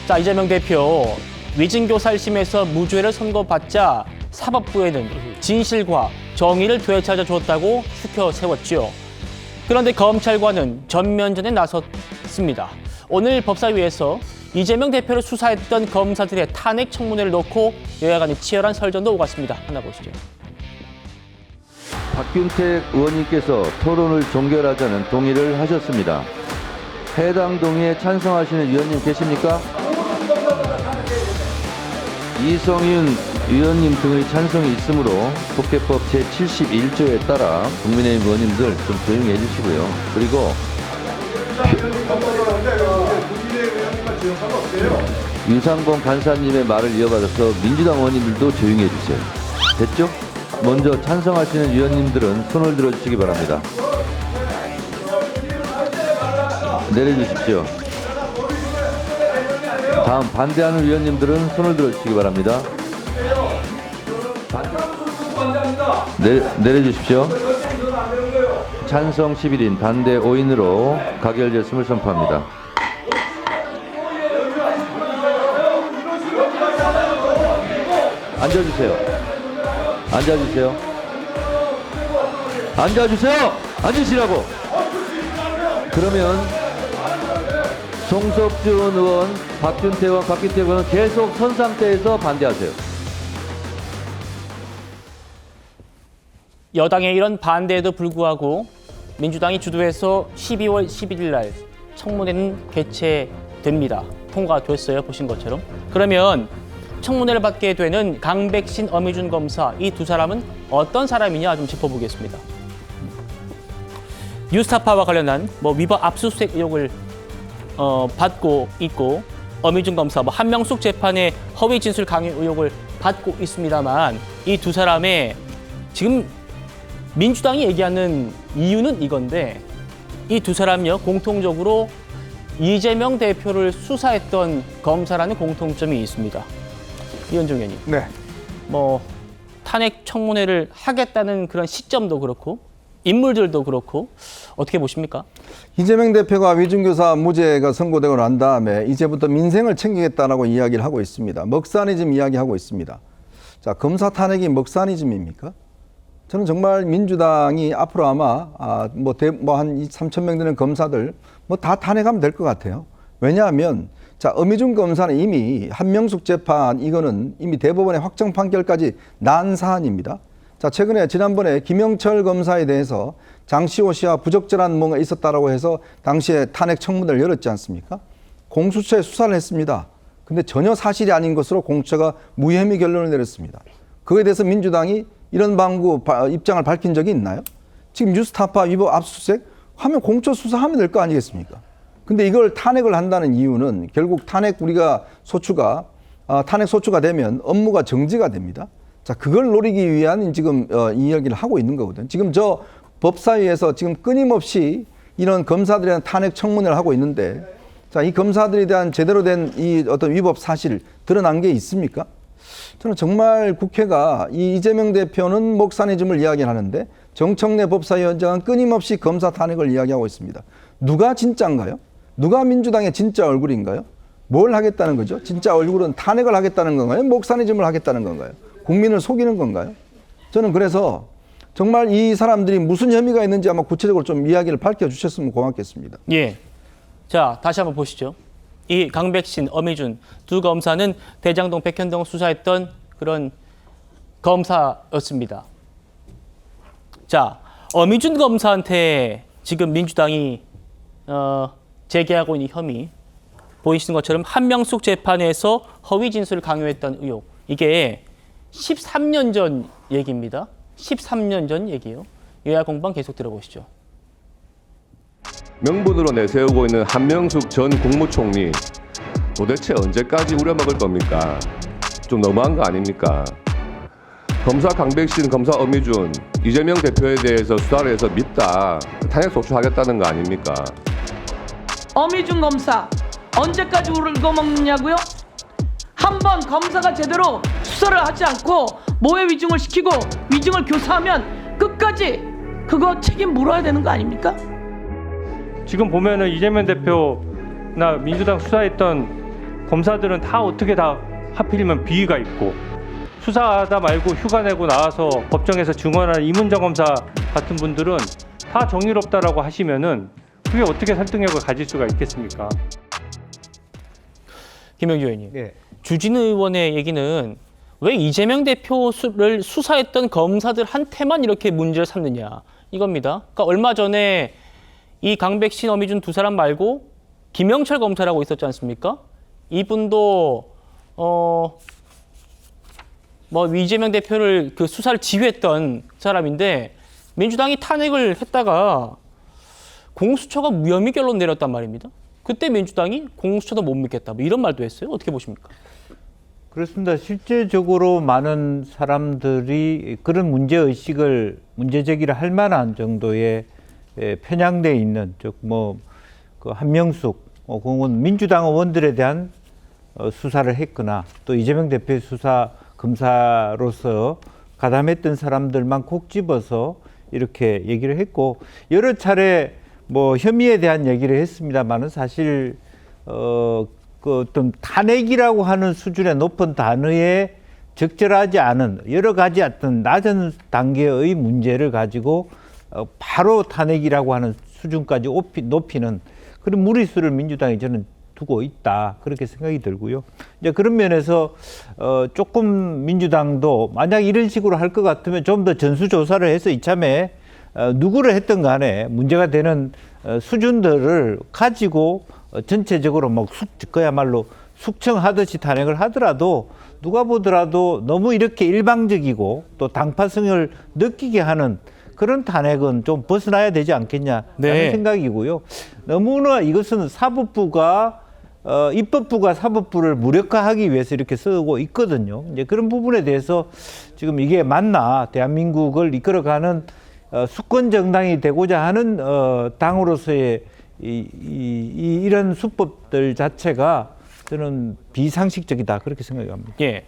자, 이재명 대표 위증교사 1심에서 무죄를 선고받자 사법부에는 진실과 정의를 되찾아 줬다고 추켜 세웠지요. 그런데 검찰과는 전면전에 나섰습니다. 오늘 법사위에서 이재명 대표를 수사했던 검사들의 탄핵 청문회를 놓고 여야 간의 치열한 설전도 오갔습니다. 하나 보시죠. 박균택 의원님께서 토론을 종결하자는 동의를 하셨습니다. 해당 동의에 찬성하시는 위원님 계십니까? 이성윤 위원님 등의 찬성이 있으므로 국회법 제71조에 따라 국민의힘 의원님들 좀 조용히 해주시고요. 그리고 윤상봉 간사님의 말을 이어받아서 민주당 의원님들도 조용히 해주세요. 됐죠? 먼저 찬성하시는 위원님들은 손을 들어주시기 바랍니다. 내려주십시오. 다음 반대하는 위원님들은 손을 들어주시기 바랍니다. 내려주십시오. 찬성 11인, 반대 5인으로 가결됐음을 선포합니다. 앉아주세요. 앉아주세요. 앉아주세요. 앉으시라고. 그러면 송석준 의원, 박준태 의원, 박기태 의원은 계속 선 상태에서 반대하세요. 여당의 이런 반대에도 불구하고 민주당이 주도해서 12월 11일 날 청문회는 개최됩니다. 통과됐어요. 보신 것처럼. 그러면 청문회를 받게 되는 강백신, 어미준 검사 이 두 사람은 어떤 사람이냐 좀 짚어보겠습니다. 뉴스타파와 관련한 위법 압수수색 의혹을 받고 있고 어미준 검사 한명숙 재판의 허위 진술 강요 의혹을 받고 있습니다만 이 두 사람의 지금 민주당이 얘기하는 이유는 이건데 이 두 사람요 공통적으로 이재명 대표를 수사했던 검사라는 공통점이 있습니다. 이현정 의원님. 네. 탄핵 청문회를 하겠다는 그런 시점도 그렇고 인물들도 그렇고 어떻게 보십니까? 이재명 대표가 위증교사 무죄가 선고되고 난 다음에 이제부터 민생을 챙기겠다라고 이야기를 하고 있습니다. 먹사니즘 이야기하고 있습니다. 자, 검사 탄핵이 먹사니즘입니까? 저는 정말 민주당이 앞으로 아마 한 3,000명 되는 검사들 다 탄핵하면 될 것 같아요. 왜냐하면 자, 어미준 검사는 이미 한명숙 재판 이거는 이미 대법원의 확정 판결까지 난 사안입니다. 자, 최근에 지난번에 김영철 검사에 대해서 장시호 씨와 부적절한 뭔가 있었다라고 해서 당시에 탄핵 청문회를 열었지 않습니까? 공수처에 수사를 했습니다. 근데 전혀 사실이 아닌 것으로 공수처가 무혐의 결론을 내렸습니다. 그거에 대해서 민주당이 이런 방구 입장을 밝힌 적이 있나요? 지금 뉴스타파 위법 압수수색 하면 공처 수사하면 될 거 아니겠습니까? 근데 이걸 탄핵을 한다는 이유는 결국 탄핵 소추가 되면 업무가 정지가 됩니다. 자, 그걸 노리기 위한 지금 이야기를 하고 있는 거거든요. 지금 저 법사위에서 지금 끊임없이 이런 검사들에 대한 탄핵 청문회를 하고 있는데 자, 이 검사들에 대한 제대로 된 이 어떤 위법 사실 드러난 게 있습니까? 저는 정말 국회가 이 이재명 대표는 목사니즘을 이야기하는데 정청래 법사위원장은 끊임없이 검사 탄핵을 이야기하고 있습니다. 누가 진짜인가요? 누가 민주당의 진짜 얼굴인가요? 뭘 하겠다는 거죠? 진짜 얼굴은 탄핵을 하겠다는 건가요? 목사니즘을 하겠다는 건가요? 국민을 속이는 건가요? 저는 그래서 정말 이 사람들이 무슨 혐의가 있는지 아마 구체적으로 좀 이야기를 밝혀주셨으면 고맙겠습니다. 예. 자, 다시 한번 보시죠. 이 강백신, 어미준 두 검사는 대장동, 백현동 수사했던 그런 검사였습니다. 자, 어미준 검사한테 지금 민주당이 제기하고 있는 혐의 보이시는 것처럼 한명숙 재판에서 허위 진술을 강요했던 의혹. 이게 13년 전 얘기입니다. 13년 전 얘기예요. 여야 공방 계속 들어보시죠. 명분으로 내세우고 있는 한명숙 전 국무총리 도대체 언제까지 우려먹을 겁니까? 좀 너무한 거 아닙니까? 검사 강백신, 검사 어미준, 이재명 대표에 대해서 수사를 해서 밉다, 탄핵 소추하겠다는 거 아닙니까? 어미준 검사 언제까지 울고먹느냐고요? 한번 검사가 제대로 수사를 하지 않고 모해 위증을 시키고 위증을 교사하면 끝까지 그거 책임 물어야 되는 거 아닙니까? 지금 보면은 이재명 대표나 민주당 수사했던 검사들은 다 어떻게 다 하필이면 비위가 있고 수사하다 말고 휴가 내고 나와서 법정에서 증언하는 이문정 검사 같은 분들은 다 정의롭다라고 하시면은 그게 어떻게 설득력을 가질 수가 있겠습니까? 김영주 의원님, 예. 주진우 의원의 얘기는 왜 이재명 대표를 수사했던 검사들한테만 이렇게 문제를 삼느냐 이겁니다. 그러니까 얼마 전에 이 강백신, 어미준 두 사람 말고 김영철 검사라고 있었지 않습니까? 이분도 뭐 이재명 대표를 그 수사를 지휘했던 사람인데 민주당이 탄핵을 했다가 공수처가 무혐의 결론 내렸단 말입니다. 그때 민주당이 공수처도 못 믿겠다 뭐 이런 말도 했어요. 어떻게 보십니까? 그렇습니다. 실제적으로 많은 사람들이 그런 문제의식을 문제제기를 할 만한 정도의 편향돼 있는 그 한명숙 그건 민주당 의원들에 대한 수사를 했거나 또 이재명 대표의 수사 검사로서 가담했던 사람들만 콕 집어서 이렇게 얘기를 했고 여러 차례 뭐 혐의에 대한 얘기를 했습니다만은 사실 그 어떤 탄핵이라고 하는 수준의 높은 단어에 적절하지 않은 여러 가지 어떤 낮은 단계의 문제를 가지고 바로 탄핵이라고 하는 수준까지 높이는 그런 무리수를 민주당이 저는 두고 있다 그렇게 생각이 들고요. 이제 그런 면에서 조금 민주당도 만약 이런 식으로 할 것 같으면 좀 더 전수조사를 해서 이참에 누구를 했든 간에 문제가 되는 수준들을 가지고 전체적으로 뭐 그야말로 숙청하듯이 탄핵을 하더라도 누가 보더라도 너무 이렇게 일방적이고 또 당파성을 느끼게 하는 그런 탄핵은 좀 벗어나야 되지 않겠냐라는 네. 생각이고요. 너무나 이것은 사법부가 입법부가 사법부를 무력화하기 위해서 이렇게 쓰고 있거든요. 이제 그런 부분에 대해서 지금 이게 맞나 대한민국을 이끌어가는 수권 정당이 되고자 하는 당으로서의 이런 수법들 자체가 저는 비상식적이다 그렇게 생각합니다. 예.